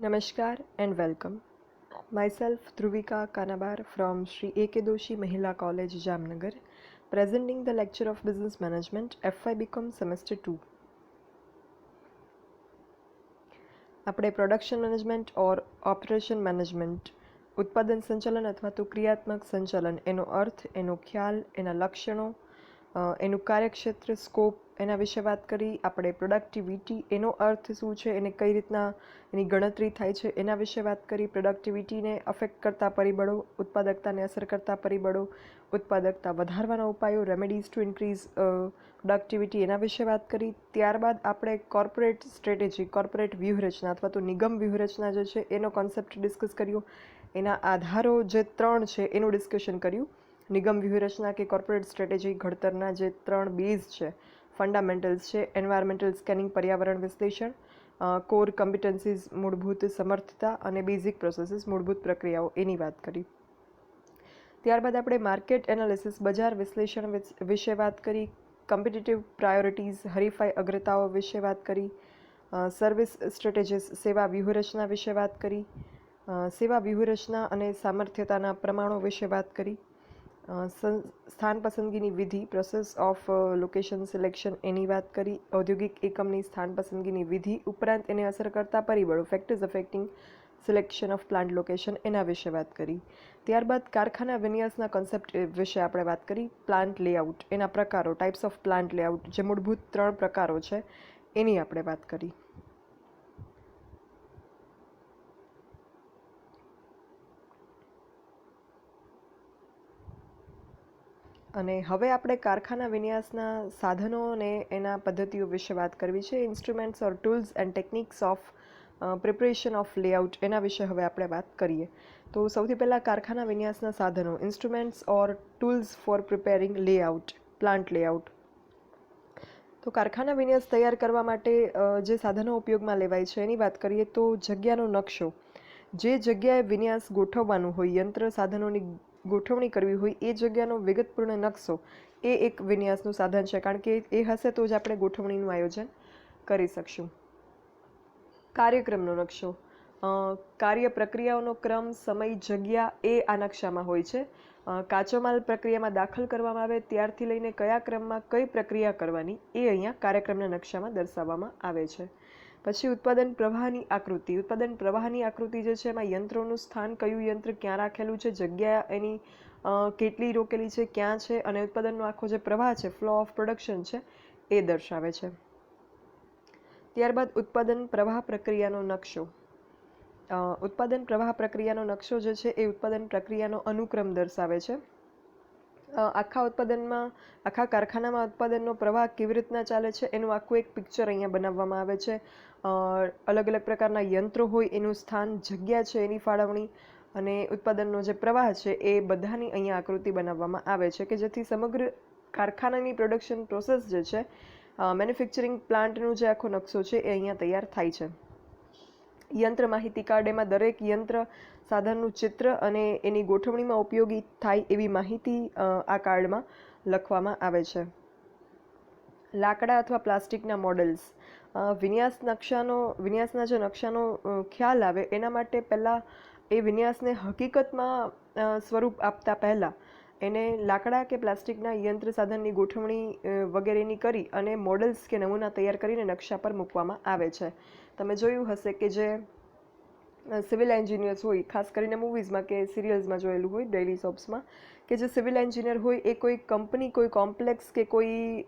Namaskar and welcome. Myself Dhruvika Kanabar from Sri A.K. Doshi Mahila College, Jamnagar, presenting the lecture of Business Management, FY BCom Semester 2. આપણે production management ઓર operation management ઉત્પાદન સંચાલન અથવા તો ક્રિયાત્મક સંચાલન એનો અર્થ, એનો ખ્યાલ, એના લક્ષણો, એનું કાર્યક્ષેત્ર, સ્કોપ એના વિશે વાત કરી. આપણે પ્રોડક્ટિવિટી એનો અર્થ શું છે, એને કઈ રીતના એની ગણતરી થાય છે એના વિશે વાત કરી. પ્રોડક્ટિવિટીને અફેક્ટ કરતા પરિબળો, ઉત્પાદકતાને અસર કરતા પરિબળો, ઉત્પાદકતા વધારવાના ઉપાયો, રેમેડીઝ ટુ ઇન્ક્રીઝ પ્રોડક્ટિવિટી એના વિશે વાત કરી. ત્યારબાદ આપણે કોર્પોરેટ સ્ટ્રેટેજી, કોર્પોરેટ વ્યૂહરચના અથવા તો નિગમ વ્યૂહરચના જે છે એનો કોન્સેપ્ટ ડિસ્કસ કર્યો. એના આધારો જે 3 છે એનું ડિસ્કશન કર્યું. નિગમ વ્યૂહરચના કે કોર્પોરેટ સ્ટ્રેટેજી ઘડતરના જે 3 બેઝ છે, ફંડામેન્ટલ્સ છે, એન્વાયરમેન્ટલ સ્કેનિંગ પર્યાવરણ વિશ્લેષણ, કોર કમ્પિટન્સીઝ મૂળભૂત સમર્થતા અને બેઝિક પ્રોસેસીસ મૂળભૂત પ્રક્રિયાઓ એની વાત કરી. ત્યારબાદ આપણે માર્કેટ એનાલિસિસ બજાર વિશ્લેષણ વિશે વાત કરી. કોમ્પિટિટિવ પ્રાયોરિટીઝ હરીફાઈ અગ્રતાઓ વિશે વાત કરી. સર્વિસ સ્ટ્રેટેજીસ સેવા વ્યૂહરચના વિશે વાત કરી. સેવા વ્યૂહરચના અને સામર્થ્યતાના પ્રમાણો વિશે વાત કરી. સ્થાન પસંદગીની વિધિ પ્રોસેસ ઓફ લોકેશન સિલેક્શન એની વાત કરી. ઔદ્યોગિક એકમની સ્થાન પસંદગીની વિધિ ઉપરાંત એને અસર કરતા પરિબળો factors affecting selection of plant location એના વિશે વાત કરી. ત્યારબાદ કારખાના વિન્યાસના કોન્સેપ્ટ વિશે આપણે વાત કરી. પ્લાન્ટ લેઆઉટ એના પ્રકારો, ટાઈપ્સ ઓફ પ્લાન્ટ લેઆઉટ જે મૂળભૂત 3 પ્રકારો છે એની આપણે વાત કરી. અને હવે આપણે કારખાના વિન્યાસના સાધનો અને એના પદ્ધતિઓ વિશે વાત કરવી છે. Instruments or tools and techniques of preparation of layout એના વિશે હવે આપણે વાત કરીએ. તો સૌથી પહેલાં કારખાના વિન્યાસના સાધનો, instruments or tools for preparing layout, plant layout. તો કારખાના વિન્યાસ તૈયાર કરવા માટે જે સાધનો ઉપયોગમાં લેવાય છે એની વાત કરીએ તો જગ્યાનો નકશો, જે જગ્યાએ વિન્યાસ ગોઠવવાનું હોય, યંત્ર સાધનોની ગોઠવણી કરવી હોય એ જગ્યાનો વિગતપૂર્ણ નકશો એ એક વિન્યાસનું સાધન છે, કારણ કે એ હશે તો જ આપણે ગોઠવણીનું આયોજન કરી શકશું. કાર્યક્રમનો નકશો, કાર્ય પ્રક્રિયાઓનો ક્રમ, સમય, જગ્યા એ આ નકશામાં હોય છે. કાચો માલ પ્રક્રિયામાં દાખલ કરવામાં આવે ત્યારથી લઈને કયા ક્રમમાં કઈ પ્રક્રિયા કરવાની એ અહીંયા કાર્યક્રમના નકશામાં દર્શાવવામાં આવે છે. પછી ઉત્પાદન પ્રવાહની આકૃતિ. ઉત્પાદન પ્રવાહની આકૃતિ જે છે એમાં યંત્રોનું સ્થાન, કયું યંત્ર ક્યાં રાખેલું છે, જગ્યા એની કેટલી રોકેલી છે, ક્યાં છે, અને ઉત્પાદનનો આખો જે પ્રવાહ છે, ફ્લો ઓફ પ્રોડક્શન છે એ દર્શાવે છે. ત્યારબાદ ઉત્પાદન પ્રવાહ પ્રક્રિયાનો નકશો. ઉત્પાદન પ્રવાહ પ્રક્રિયાનો નકશો જે છે એ ઉત્પાદન પ્રક્રિયાનો અનુક્રમ દર્શાવે છે. આખા ઉત્પાદનમાં, આખા કારખાનામાં ઉત્પાદનનો પ્રવાહ કેવી રીતના ચાલે છે એનું આખું એક પિક્ચર અહીંયા બનાવવામાં આવે છે. અલગ અલગ પ્રકારના યંત્રો હોય એનું સ્થાન, જગ્યા છે એની ફાળવણી અને ઉત્પાદનનો જે પ્રવાહ છે એ બધાની અહીંયા આકૃતિ બનાવવામાં આવે છે કે જેથી સમગ્ર કારખાનાની પ્રોડક્શન પ્રોસેસ જે છે, મેન્યુફેક્ચરિંગ પ્લાન્ટનો જે આખો નકશો છે એ અહીંયા તૈયાર થાય છે. યંત્ર માહિતી કાર્ડ, એમાં દરેક યંત્ર સાધનનું ચિત્ર અને એની ગોઠવણીમાં ઉપયોગી થાય એવી માહિતી આ કાર્ડમાં લખવામાં આવે છે. લાકડા અથવા પ્લાસ્ટિકના મોડલ્સ. વિન્યાસના જે નકશાનો ખ્યાલ આવે એના માટે પહેલાં એ વિન્યાસને હકીકતમાં સ્વરૂપ આપતા પહેલાં એને લાકડા કે પ્લાસ્ટિકના યંત્ર સાધનની ગોઠવણી વગેરેની કરી અને મોડલ્સ કે નમૂના તૈયાર કરીને નકશા પર મૂકવામાં આવે છે. તમે જોયું હશે કે જે સિવિલ એન્જિનિયર્સ હોય, ખાસ કરીને મૂવીઝમાં કે સિરિયલ્સમાં જોયેલું હોય, ડેઇલી સોપ્સમાં, કે જે સિવિલ એન્જિનિયર હોય એ કોઈ કંપની, કોઈ કોમ્પ્લેક્સ કે કોઈ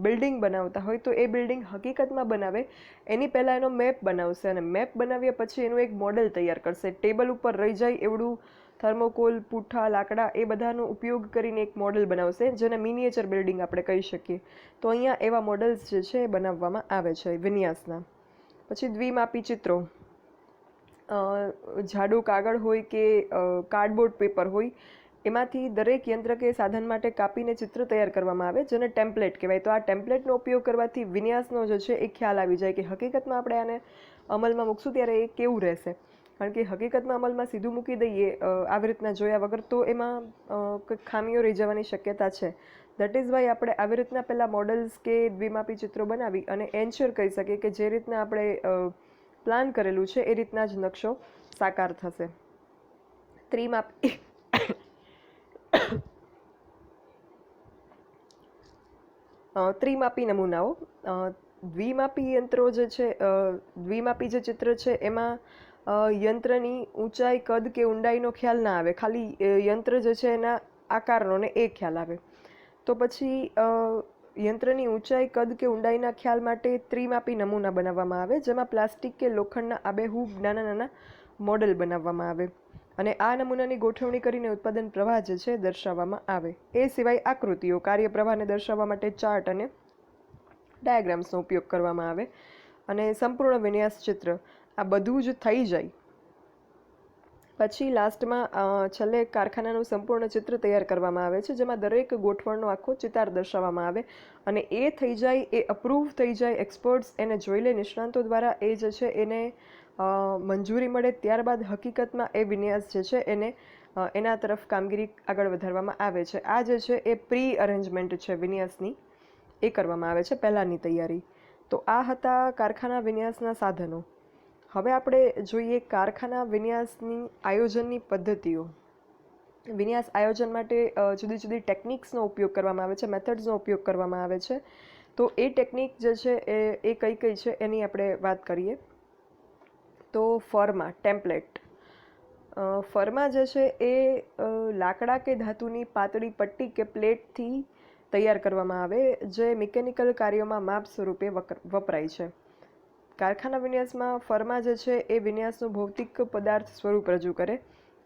બિલ્ડિંગ બનાવતા હોય તો એ બિલ્ડિંગ હકીકતમાં બનાવે એની પહેલાં એનો મેપ બનાવશે અને મેપ બનાવ્યા પછી એનું એક મોડેલ તૈયાર કરશે. ટેબલ ઉપર રહી જાય એવડું થર્મોકોલ, પૂઠા, લાકડા એ બધાનો ઉપયોગ કરીને એક મોડેલ બનાવશે જેને મિનિએચર બિલ્ડિંગ આપણે કહી શકીએ. તો અહીંયા એવા મોડલ્સ જે છે એ બનાવવામાં આવે છે વિન્યાસના. પછી દ્વિમાપી ચિત્રો. જાડું કાગળ હોય કે કાર્ડબોર્ડ પેપર હોય એમાંથી દરેક યંત્ર કે સાધન માટે કાપીને ચિત્ર તૈયાર કરવામાં આવે જેને ટેમ્પલેટ કહેવાય. તો આ ટેમ્પલેટનો ઉપયોગ કરવાથી વિન્યાસનો જે છે એ ખ્યાલ આવી જાય કે હકીકતમાં આપણે આને અમલમાં મૂકશું ત્યારે એ કેવું રહેશે. કારણ કે હકીકતમાં અમલમાં સીધું મૂકી દઈએ આવી રીતના જોયા વગર તો એમાં કંઈક ખામીઓ રહી જવાની શક્યતા છે. દેટ ઇઝ વાય આપણે આવી રીતના પહેલાં મોડલ્સ કે દ્વિમાપી ચિત્રો બનાવી અને એન્શ્યોર કરી શકીએ કે જે રીતના આપણે પ્લાન કરેલું છે એ રીતના જ નકશો સાકાર થશે. ત્રિમાપી ત્રિમાપી નમૂનાઓ. દ્વિમાપી યંત્રો જે છે, દ્વિમાપી જે ચિત્ર છે એમાં યંત્રની ઊંચાઈ, કદ કે ઊંડાઈનો ખ્યાલ ના આવે, ખાલી યંત્ર જે છે એના આકારનો ને એ ખ્યાલ આવે. તો પછી યંત્રની ઊંચાઈ, કદ કે ઊંડાઈના ખ્યાલ માટે ત્રિમાપી નમૂના બનાવવામાં આવે, જેમાં પ્લાસ્ટિક કે લોખંડના આબેહૂબ નાના નાના મોડેલ બનાવવામાં આવે અને આ નમૂનાની ગોઠવણી કરીને ઉત્પાદન પ્રવાહ જે છે દર્શાવવામાં આવે. એ સિવાય આકૃતિઓ, કાર્યપ્રવાહને દર્શાવવા માટે ચાર્ટ અને ડાયાગ્રામ્સનો ઉપયોગ કરવામાં આવે અને સંપૂર્ણ વિન્યાસ ચિત્ર આ બધું જ થઈ જાય પછી લાસ્ટમાં છેલ્લે કારખાનાનું સંપૂર્ણ ચિત્ર તૈયાર કરવામાં આવે છે, જેમાં દરેક ગોઠવણનો આખો ચિતાર દર્શાવવામાં આવે અને એ થઈ જાય, એ અપ્રૂવ થઈ જાય, એક્સપર્ટ્સ એને જોઈ લે, નિષ્ણાંતો દ્વારા એ જે છે એને મંજૂરી મળે, ત્યારબાદ હકીકતમાં એ વિન્યાસ જે છે એને એના તરફ કામગીરી આગળ વધારવામાં આવે છે. આ જે છે એ પ્રી અરેન્જમેન્ટ છે વિન્યાસની, એ કરવામાં આવે છે પહેલાંની તૈયારી. તો આ હતા કારખાના વિન્યાસના સાધનો. હવે આપણે જોઈએ કારખાના વિન્યાસની આયોજનની પદ્ધતિઓ. વિન્યાસ આયોજન માટે જુદી જુદી ટેકનિક્સનો ઉપયોગ કરવામાં આવે છે, મેથડ્સનો ઉપયોગ કરવામાં આવે છે. તો એ ટેકનિક જે છે એ કઈ કઈ છે એની આપણે વાત કરીએ. તો ફર્મા, ટેમ્પલેટ. ફર્મા જે છે એ લાકડા કે ધાતુની પાતળી પટ્ટી કે પ્લેટથી તૈયાર કરવામાં આવે, જે મિકેનિકલ કાર્યોમાં માપ સ્વરૂપે વપરાય છે. કારખાના વિન્યાસમાં ફર્મા જે છે એ વિન્યાસનું ભૌતિક પદાર્થ સ્વરૂપ રજૂ કરે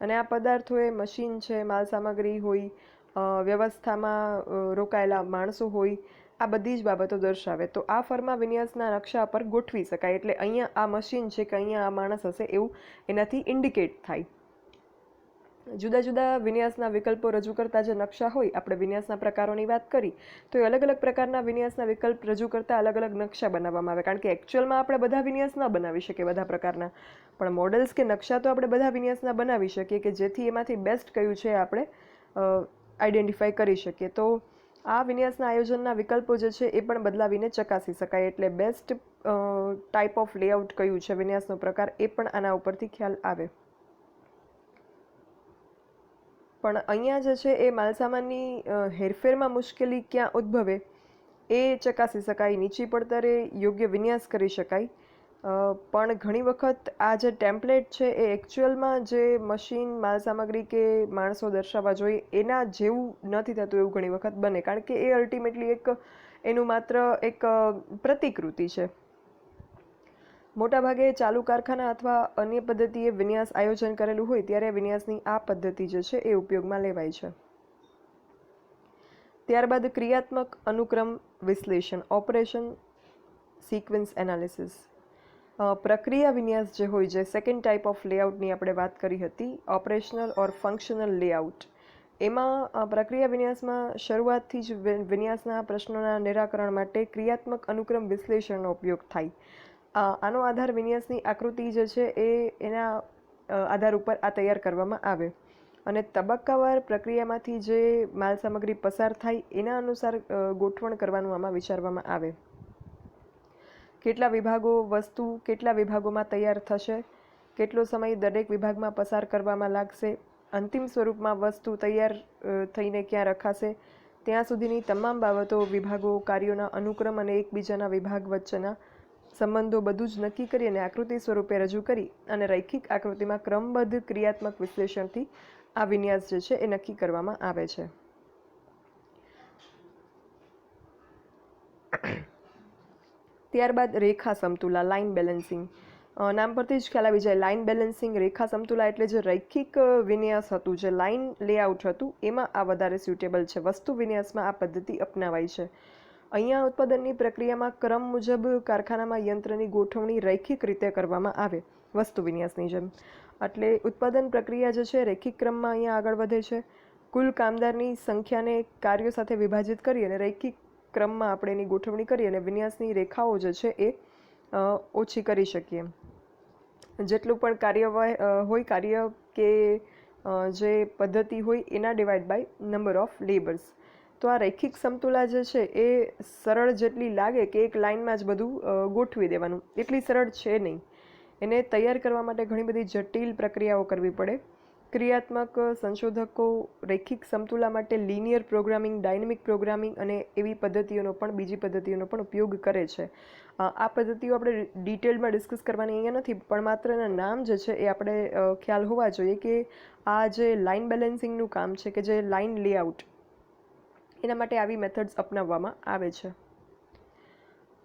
અને આ પદાર્થો એ મશીન છે, માલ સામગ્રી હોય, વ્યવસ્થામાં રોકાયેલા માણસો હોય, આ બધી જ બાબતો દર્શાવે. તો આ ફર્મા વિન્યાસના નકશા પર ગોઠવી શકાય, એટલે અહીંયા આ મશીન છે કે અહીંયા આ માણસ હશે એવું એનાથી ઇન્ડિકેટ થાય. જુદા જુદા વિન્યાસના વિકલ્પો રજૂ કરતા જે નકશા હોય, આપણે વિન્યાસના પ્રકારોની વાત કરી તો એ અલગ અલગ પ્રકારના વિન્યાસના વિકલ્પ રજૂ કરતા અલગ અલગ નકશા બનાવવામાં આવે, કારણ કે એકચ્યુઅલમાં આપણે બધા વિન્યાસ ન બનાવી શકીએ બધા પ્રકારના, પણ મોડલ્સ કે નકશા તો આપણે બધા વિન્યાસના બનાવી શકીએ કે જેથી એમાંથી બેસ્ટ કયું છે આપણે આઈડેન્ટિફાઈ કરી શકીએ. તો આ વિન્યાસના આયોજનના વિકલ્પો જે છે એ પણ બદલાવીને ચકાસી શકાય, એટલે બેસ્ટ ટાઈપ ઓફ લેઆઉટ કયું છે, વિન્યાસનો પ્રકાર, એ પણ આના ઉપરથી ખ્યાલ આવે. પણ અહીંયા જે છે એ માલસામાનની હેરફેરમાં મુશ્કેલી ક્યાં ઉદ્ભવે એ ચકાસી શકાય, નીચી પડતરે યોગ્ય વિન્યાસ કરી શકાય. પણ ઘણી વખત આ જે ટેમ્પલેટ છે એ એકચ્યુઅલમાં જે મશીન, માલસામગ્રી કે માણસો દર્શાવવા જોઈએ એના જેવું નથી થતું એવું ઘણી વખત બને, કારણ કે એ અલ્ટિમેટલી એનું માત્ર એક પ્રતિકૃતિ છે. મોટાભાગે ચાલુ કારખાના અથવા અન્ય પદ્ધતિએ વિન્યાસ આયોજન કરેલું હોય ત્યારે વિન્યાસની આ પદ્ધતિ જે છે એ ઉપયોગમાં લેવાય છે. ત્યારબાદ ક્રિયાત્મક અનુક્રમ વિશ્લેષણ, ઓપરેશન સિક્વન્સ એનાલિસિસ. પ્રક્રિયા વિન્યાસ જે હોય, જે સેકન્ડ ટાઈપ ઓફ લેઆઉટની આપણે વાત કરી હતી, ઓપરેશનલ ઓર ફંક્શનલ લેઆઉટ, એમાં પ્રક્રિયા વિન્યાસમાં શરૂઆતથી જ વિન્યાસના પ્રશ્નોના નિરાકરણ માટે ક્રિયાત્મક અનુક્રમ વિશ્લેષણનો ઉપયોગ થાય. આનો આધાર વિન્યાસની આકૃતિ જે છે એના આધાર ઉપર આ તૈયાર કરવામાં આવે અને તબક્કાવાર પ્રક્રિયામાંથી જે માલ સામગ્રી પસાર થાય એના અનુસાર ગોઠવણ કરવાનું આમાં વિચારવામાં આવે. કેટલા વિભાગો, વસ્તુ કેટલા વિભાગોમાં તૈયાર થશે, કેટલો સમય દરેક વિભાગમાં પસાર કરવામાં લાગશે, અંતિમ સ્વરૂપમાં વસ્તુ તૈયાર થઈને ક્યાં રખાશે, ત્યાં સુધીની તમામ બાબતો, વિભાગો, કાર્યોના અનુક્રમ અને એકબીજાના વિભાગ વચ્ચેના સંબંધો બધું જ નક્કી કરી અને આકૃતિ સ્વરૂપે રજૂ કરી અને રૈખિક આકૃતિમાં ક્રમબદ્ધ ક્રિયાત્મક વિશ્લેષણથી આ વિન્યાસ જે છે એ નક્કી કરવામાં આવે છે. ત્યારબાદ રેખા સમતુલા, લાઇન બેલેન્સિંગ. નામ પરથી જ ખ્યાલ આવી જાય, લાઇન બેલેન્સિંગ, રેખા સમતુલા એટલે જે રૈખિક વિન્યાસ હતું, જે લાઇન લેઆઉટ હતું, એમાં આ વધારે સ્યુટેબલ છે. વસ્તુ વિન્યાસમાં આ પદ્ધતિ અપનાવાય છે. અહીંયા ઉત્પાદનની પ્રક્રિયામાં ક્રમ મુજબ કારખાનામાં યંત્રની ગોઠવણી રૈખિક રીતે કરવામાં આવે, વસ્તુ વિન્યાસની જેમ. એટલે ઉત્પાદન પ્રક્રિયા જે છે રૈખિક ક્રમમાં અહીંયા આગળ વધે છે. કુલ કામદારની સંખ્યાને કાર્યો સાથે વિભાજિત કરી અને રૈખિક ક્રમમાં આપણે એની ગોઠવણી કરી અને વિન્યાસની રેખાઓ જે છે એ ઓછી કરી શકીએ. જેટલું પણ કાર્ય હોય, કાર્ય કે જે પદ્ધતિ હોય એના divide by number of labours. તો આ રૈખિક સમતુલા જે છે એ સરળ જેટલી લાગે કે એક લાઇનમાં જ બધું ગોઠવી દેવાનું, એટલી સરળ છે નહીં. એને તૈયાર કરવા માટે ઘણી બધી જટિલ પ્રક્રિયાઓ કરવી પડે. ક્રિયાત્મક સંશોધકો રૈખિક સમતુલા માટે લિનિયર પ્રોગ્રામિંગ, ડાયનેમિક પ્રોગ્રામિંગ અને બીજી પદ્ધતિઓનો પણ ઉપયોગ કરે છે. આ પદ્ધતિઓ આપણે ડિટેલમાં ડિસ્કસ કરવાની અહીંયા નથી, પણ માત્ર એના નામ જે છે એ આપણે ખ્યાલ હોવા જોઈએ કે આ જે લાઇન બેલેન્સિંગનું કામ છે, કે જે લાઇન લેઆઉટ, એના માટે આવી મેથડ્સ અપનાવવામાં આવે છે.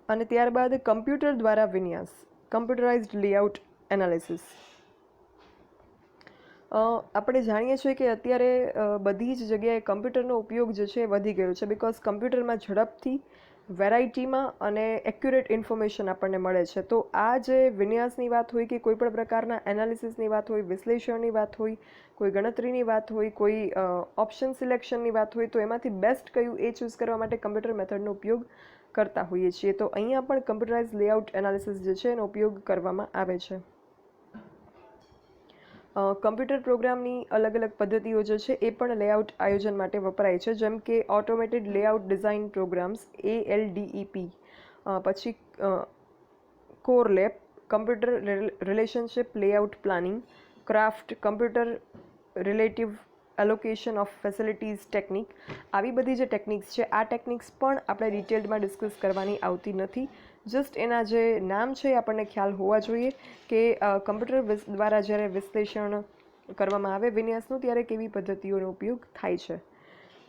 અને ત્યારબાદ કમ્પ્યુટર દ્વારા વિન્યાસ, કમ્પ્યુટરાઇઝ્ડ લેઆઉટ એનાલિસિસ. આપણે જાણીએ છીએ કે અત્યારે બધી જ જગ્યાએ કમ્પ્યુટરનો ઉપયોગ જે છે એ વધી ગયો છે, બિકોઝ કમ્પ્યુટરમાં ઝડપથી, વેરાયટીમાં અને એક્યુરેટ ઇન્ફોર્મેશન આપણને મળે છે. તો આ જે વિન્યાસની વાત હોય કે કોઈ પણ પ્રકારના એનાલિસિસની વાત હોય, વિશ્લેષણની વાત હોય, કોઈ ગણતરીની વાત હોય, કોઈ ઓપ્શન સિલેક્શનની વાત હોય, તો એમાંથી બેસ્ટ કયું એ ચૂઝ કરવા માટે કમ્પ્યુટર મેથડનો ઉપયોગ કરતા હોઈએ છીએ. તો અહીંયા પણ કમ્પ્યુટરાઇઝ લેઆઉટ એનાલિસિસ જે છે એનો ઉપયોગ કરવામાં આવે છે. કમ્પ્યુટર પ્રોગ્રામની અલગ અલગ પદ્ધતિઓ જે છે એ પણ લેઆઉટ આયોજન માટે વપરાય છે, જેમ કે automated layout design programs ALDEP, પછી CORELAP, computer relationship layout planning, CRAFT, computer relative allocation of facilities technique. આવી બધી જે ટેકનિક્સ છે, આ ટેકનિક્સ પણ આપણે ડિટેલમાં ડિસ્કસ કરવાની આવતી નથી. જસ્ટ એના જે નામ છે એ આપણને ખ્યાલ હોવા જોઈએ કે કમ્પ્યુટર દ્વારા જ્યારે વિશ્લેષણ કરવામાં આવે વિન્યાસનું, ત્યારે કેવી પદ્ધતિઓનો ઉપયોગ થાય છે.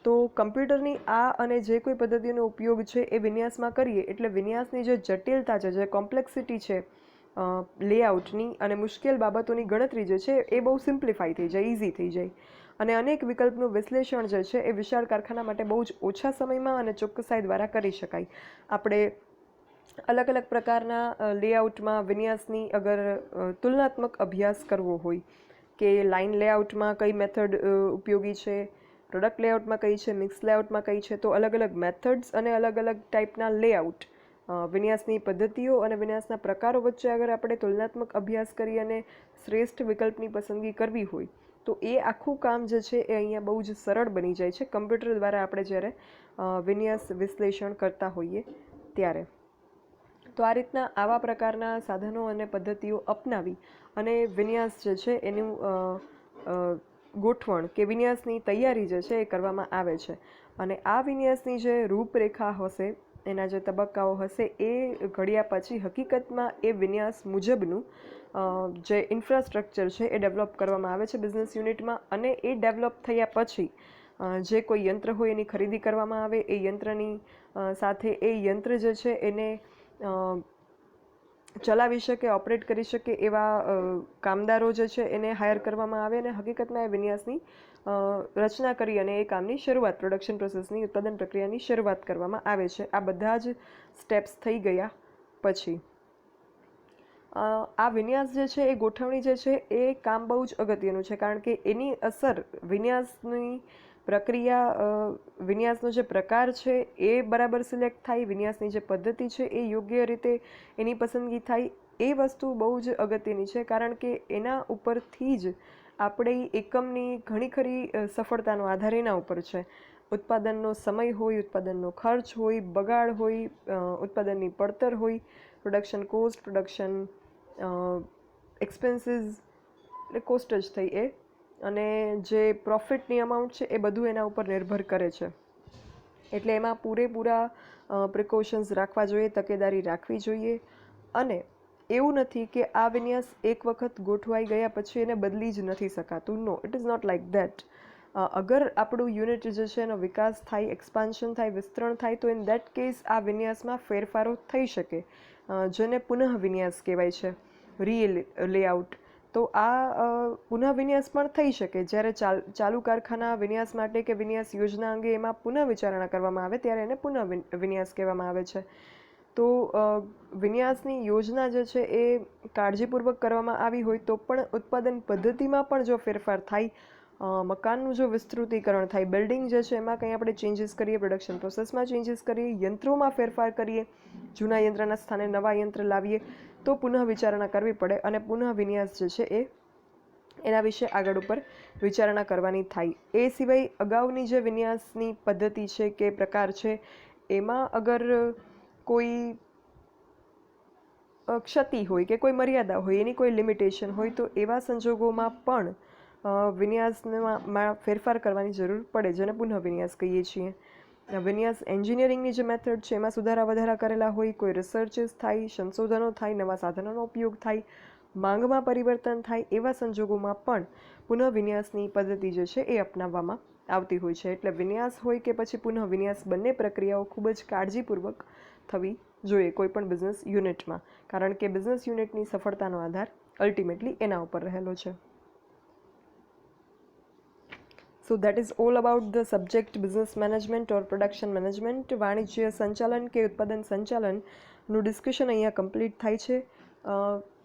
તો કમ્પ્યુટરની આ અને જે કોઈ પદ્ધતિનો ઉપયોગ છે એ વિન્યાસમાં કરીએ એટલે વિન્યાસની જે જટિલતા છે, જે કોમ્પ્લેક્સિટી છે લેઆઉટની અને મુશ્કેલ બાબતોની ગણતરી જે છે એ બહુ સિમ્પ્લિફાઈ થઈ જાય, ઇઝી થઈ જાય. અને અનેક વિકલ્પનું વિશ્લેષણ જે છે એ વિશાળ કારખાના માટે બહુ જ ઓછા સમયમાં અને ચોકસાઈ દ્વારા કરી શકાય. આપણે અલગ અલગ પ્રકારના લેઆઉટમાં વિન્યાસની અગર તુલનાત્મક અભ્યાસ કરવો હોય કે લાઇન લેઆઉટમાં કઈ મેથડ ઉપયોગી છે, પ્રોડક્ટ લેઆઉટમાં કઈ છે, મિક્સ લેઆઉટમાં કઈ છે, તો અલગ અલગ મેથડ્સ અને અલગ અલગ ટાઈપના લેઆઉટ, વિન્યાસની પદ્ધતિઓ અને વિન્યાસના પ્રકારો વચ્ચે અગર આપણે તુલનાત્મક અભ્યાસ કરી અને શ્રેષ્ઠ વિકલ્પની પસંદગી કરવી હોય તો એ આખું કામ જે છે એ અહીંયા બહુ જ સરળ બની જાય છે કમ્પ્યુટર દ્વારા આપણે જ્યારે વિન્યાસ વિશ્લેષણ કરતા હોઈએ ત્યારે. તો આ રીતના આવા પ્રકારના સાધનો અને પદ્ધતિઓ અપનાવી અને વિન્યાસ જે છે એનું ગોઠવણ કે વિન્યાસની તૈયારી જે છે એ કરવામાં આવે છે. અને આ વિન્યાસની જે રૂપરેખા હશે, એના જે તબક્કાઓ હશે, એ ઘડ્યા પછી હકીકતમાં એ વિન્યાસ મુજબનું જે ઇન્ફ્રાસ્ટ્રક્ચર છે એ ડેવલપ કરવામાં આવે છે બિઝનેસ યુનિટમાં. અને એ ડેવલપ થયા પછી જે કોઈ યંત્ર હોય એની ખરીદી કરવામાં આવે. એ યંત્રની સાથે એ યંત્ર જે છે એને ચલાવી શકે, ઓપરેટ કરી શકે એવા કામદારો જે છે એને હાયર કરવામાં આવે અને હકીકતમાં એ વિન્યાસની રચના કરી અને એ કામની શરૂઆત, પ્રોડક્શન પ્રોસેસની, ઉત્પાદન પ્રક્રિયાની શરૂઆત કરવામાં આવે છે. આ બધા જ સ્ટેપ્સ થઈ ગયા પછી આ વિન્યાસ જે છે એ ગોઠવણી જે છે એ કામ બહુ જ અગત્યનું છે, કારણ કે એની અસર વિન્યાસની પ્રક્રિયા, વિન્યાસનો જે પ્રકાર છે એ બરાબર સિલેક્ટ થાય, વિન્યાસની જે પદ્ધતિ છે એ યોગ્ય રીતે એની પસંદગી થાય, એ વસ્તુ બહુ જ અગત્યની છે. કારણ કે એના ઉપરથી જ આપણે એકમની ઘણી ખરી સફળતાનો આધાર એના ઉપર છે. ઉત્પાદનનો સમય હોય, ઉત્પાદનનો ખર્ચ હોય, બગાડ હોય, ઉત્પાદનની પડતર હોય, પ્રોડક્શન કોસ્ટ, પ્રોડક્શન એક્સપેન્સીસ, એટલે કોસ્ટ જ થઈ એ, અને જે પ્રોફિટની અમાઉન્ટ છે એ બધું એના ઉપર નિર્ભર કરે છે. એટલે એમાં પૂરેપૂરા પ્રિકોશન્સ રાખવા જોઈએ, તકેદારી રાખવી જોઈએ. અને એવું નથી કે આ વિન્યાસ એક વખત ગોઠવાઈ ગયા પછી એને બદલી જ નથી શકાતું. No, it is not like that. અગર આપણું યુનિટ જે છે એનો વિકાસ થાય, એક્સપાન્શન થાય, વિસ્તરણ થાય, તો ઇન ધેટ કેસ આ વિન્યાસમાં ફેરફારો થઈ શકે, જેને પુનઃ વિન્યાસ કહેવાય છે, લેઆઉટ. તો આ પુનઃ વિન્યાસ પણ થઈ શકે જ્યારે ચાલુ કારખાના વિન્યાસ માટે કે વિન્યાસ યોજના અંગે એમાં પુનઃ વિચારણા કરવામાં આવે ત્યારે એને પુનઃ વિન્યાસ કહેવામાં આવે છે. તો વિન્યાસની યોજના જે છે એ કાળજીપૂર્વક કરવામાં આવી હોય તો પણ ઉત્પાદન પદ્ધતિમાં પણ જો ફેરફાર થાય, મકાનનું જો વિસ્તૃતીકરણ થાય, બિલ્ડિંગ જે છે એમાં કંઈ આપણે ચેન્જીસ કરીએ, પ્રોડક્શન પ્રોસેસમાં ચેન્જીસ કરીએ, યંત્રોમાં ફેરફાર કરીએ, જૂના યંત્રના સ્થાને નવા યંત્ર લાવીએ, તો પુનઃ વિચારણા કરવી પડે અને પુનઃ વિન્યાસ જે છે એ એના વિશે આગળ ઉપર વિચારણા કરવાની થાય. એ સિવાય અગાઉની જે વિન્યાસની પદ્ધતિ છે કે પ્રકાર છે એમાં અગર કોઈ ક્ષતિ હોય કે કોઈ મર્યાદા હોય, એની કોઈ લિમિટેશન હોય, તો એવા સંજોગોમાં પણ વિન્યાસમાં ફેરફાર કરવાની જરૂર પડે, જેને પુનઃ વિન્યાસ કહીએ છીએ. વિન્યાસ એન્જિનિયરિંગની જે મેથડ છે એમાં સુધારા વધારા કરેલા હોય, કોઈ રિસર્ચિસ થાય, સંશોધનો થાય, નવા સાધનોનો ઉપયોગ થાય, માંગમાં પરિવર્તન થાય, એવા સંજોગોમાં પણ પુનઃ વિન્યાસની પદ્ધતિ જે છે એ અપનાવવામાં આવતી હોય છે. એટલે વિન્યાસ હોય કે પછી પુનઃ વિન્યાસ, બંને પ્રક્રિયાઓ ખૂબ જ કાળજીપૂર્વક થવી જોઈએ કોઈ પણ બિઝનેસ યુનિટમાં, કારણ કે બિઝનેસ યુનિટની સફળતાનો આધાર અલ્ટિમેટલી એના ઉપર રહેલો છે. So that is all about the subject business management or production management. વાણિજ્ય સંચાલન કે ઉત્પાદન સંચાલનનું ડિસ્કશન અહીંયા કમ્પ્લીટ થાય છે.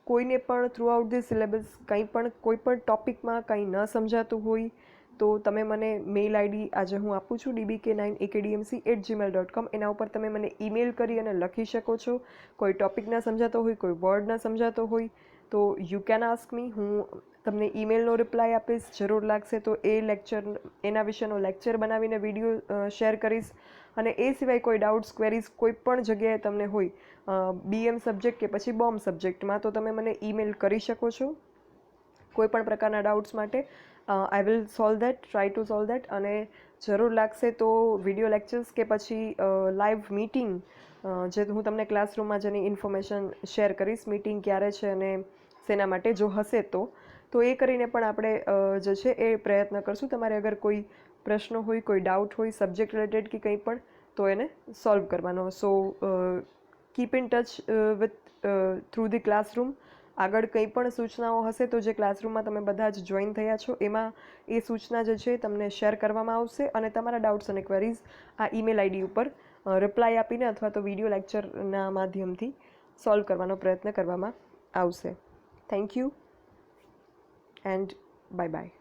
કોઈને પણ થ્રુ આઉટ ધી સિલેબસ કોઈ પણ ટોપિકમાં કંઈ ન સમજાતું હોય તો તમે મને મેઇલ આઈડી આજે હું આપું છું dbk9acadmc@gmail.com, એના ઉપર તમે મને ઈમેલ કરી અને લખી શકો છો. કોઈ ટોપિક ના સમજાતો હોય, કોઈ વર્ડ ના સમજાતો હોય તો યુ કેન આસ્ક મી. હું તમને ઈમેલનો રિપ્લાય આપીશ. જરૂર લાગશે તો એના વિશેનો લેક્ચર બનાવીને વિડીયો શેર કરીશ. અને એ સિવાય કોઈ ડાઉટ્સ, ક્વેરીઝ કોઈ પણ જગ્યાએ તમને હોય BM સબ્જેક્ટ કે પછી બોમ્બ સબ્જેક્ટમાં, તો તમે મને ઈમેલ કરી શકો છો કોઈ પણ પ્રકારના ડાઉટ્સ માટે. I will solve that, try to solve that. અને જરૂર લાગશે તો વિડીયો લેક્ચર્સ કે પછી લાઈવ મીટિંગ, જે હું તમને ક્લાસરૂમમાં જેની ઇન્ફોર્મેશન શેર કરીશ, મીટિંગ ક્યારે છે અને શેના માટે જો હશે તો એ કરીને પણ આપણે જે છે એ પ્રયત્ન કરશું. તમારે અગર કોઈ પ્રશ્નો હોય, કોઈ ડાઉટ હોય સબ્જેક્ટ રિલેટેડ કે કંઈ પણ, તો એને સોલ્વ કરવાનો. સો keep in touch with through the classroom. આગળ કંઈ પણ સૂચનાઓ હશે તો જે ક્લાસરૂમમાં તમે બધા જ જોઈન થયા છો એમાં એ સૂચના જે છે તમને શેર કરવામાં આવશે, અને તમારા ડાઉટ્સ અને ક્વેરીઝ આ ઈમેલ આઈડી ઉપર રિપ્લાય આપીને અથવા તો વિડીયો લેક્ચરના માધ્યમથી સોલ્વ કરવાનો પ્રયત્ન કરવામાં આવશે. Thank you and bye bye.